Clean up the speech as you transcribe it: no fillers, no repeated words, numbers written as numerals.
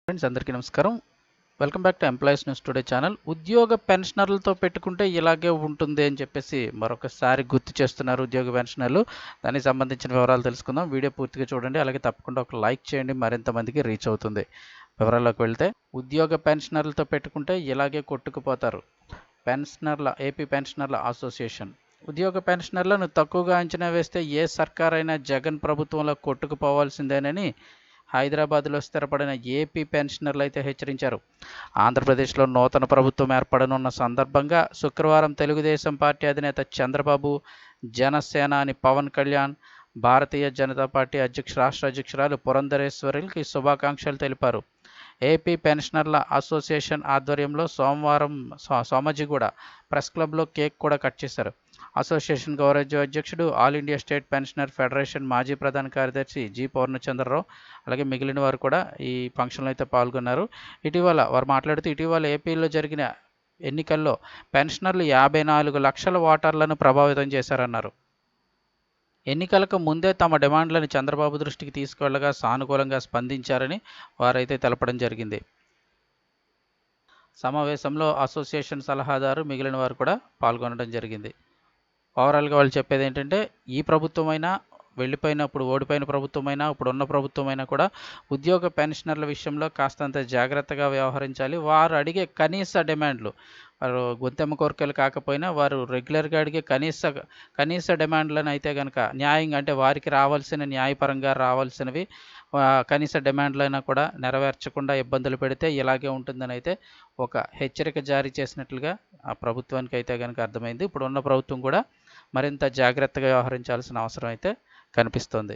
Friends అందరికీ నమస్కారం. Welcome back to employees news today channel. ఉద్యోగ పెన్షనర్లతో పెట్టుకుంటే ఇలాగే ఉంటుంది అని చెప్పేసి మరొకసారి గుర్తు చేస్తున్నారు ఉద్యోగ పెన్షనర్లు. దానికి సంబంధించిన వివరాలు తెలుసుకుందాం. వీడియో పూర్తిగా చూడండి. అలాగే తప్పకుండా ఒక లైక్ చేయండి, మరింత మందికి రీచ్ అవుతుంది. వివరాల్లోకి వెళ్తే, ఉద్యోగ పెన్షనర్లతో పెట్టుకుంటే ఇలాగే కొట్టుకుపోతారు. ఏపీ పెన్షనర్ల అసోసియేషన్ ఉద్యోగ పెన్షనర్లను తక్కువగా అంచనా వేస్తే ఏ సర్కారైనా జగన్ ప్రభుత్వంలో కొట్టుకుపోవాల్సిందేనని హైదరాబాద్లో స్థిరపడిన ఏపీ పెన్షనర్లు అయితే హెచ్చరించారు. ఆంధ్రప్రదేశ్లో నూతన ప్రభుత్వం ఏర్పడనున్న సందర్భంగా శుక్రవారం తెలుగుదేశం పార్టీ అధినేత చంద్రబాబు, జనసేనాని పవన్ కళ్యాణ్, భారతీయ జనతా పార్టీ రాష్ట్ర అధ్యక్షురాలు పురంధరేశ్వరికి శుభాకాంక్షలు తెలిపారు. ఏపీ పెన్షనర్ల అసోసియేషన్ ఆధ్వర్యంలో సోమవారం సోమజిగూడ ప్రెస్ క్లబ్లో కేక్ కూడా కట్ చేశారు. అసోసియేషన్ గౌరవ అధ్యక్షుడు, all India state pensioner federation మాజీ ప్రధాన కార్యదర్శి జి పూర్ణచంద్రరావు, అలాగే మిగిలిన వారు కూడా ఈ ఫంక్షన్లో అయితే పాల్గొన్నారు. వారు మాట్లాడుతూ ఇటీవల ఏపీలో జరిగిన ఎన్నికల్లో పెన్షనర్లు 54 లక్షల ఓటర్లను ప్రభావితం చేశారన్నారు. ఎన్నికలకు ముందే తమ డిమాండ్లను చంద్రబాబు దృష్టికి తీసుకెళ్లగా సానుకూలంగా స్పందించారని వారైతే తెలపడం జరిగింది. సమావేశంలో అసోసియేషన్ సలహాదారు, మిగిలిన వారు కూడా పాల్గొనడం జరిగింది. ఓవరాల్గా వాళ్ళు చెప్పేది ఏంటంటే, ఈ ప్రభుత్వమైనా, వెళ్ళిపోయినప్పుడు ఓడిపోయిన ప్రభుత్వమైనా, ఇప్పుడున్న ప్రభుత్వమైనా కూడా ఉద్యోగ పెన్షనర్ల విషయంలో కాస్తంత జాగ్రత్తగా వ్యవహరించాలి. వారు అడిగే కనీస డిమాండ్లు, వారు గొంతెమ్మ కోరికలు కాకపోయినా వారు రెగ్యులర్గా అడిగే కనీస డిమాండ్లను అయితే కనుక న్యాయంగా, అంటే వారికి రావాల్సిన న్యాయపరంగా రావాల్సినవి కనీస డిమాండ్లైనా కూడా నెరవేర్చకుండా ఇబ్బందులు పెడితే ఇలాగే ఉంటుందని అయితే ఒక హెచ్చరిక జారీ చేసినట్లుగా ఆ ప్రభుత్వానికి అయితే కనుక అర్థమైంది. ఇప్పుడున్న ప్రభుత్వం కూడా మరింత జాగ్రత్తగా వ్యవహరించాల్సిన అవసరం అయితే కనిపిస్తోంది.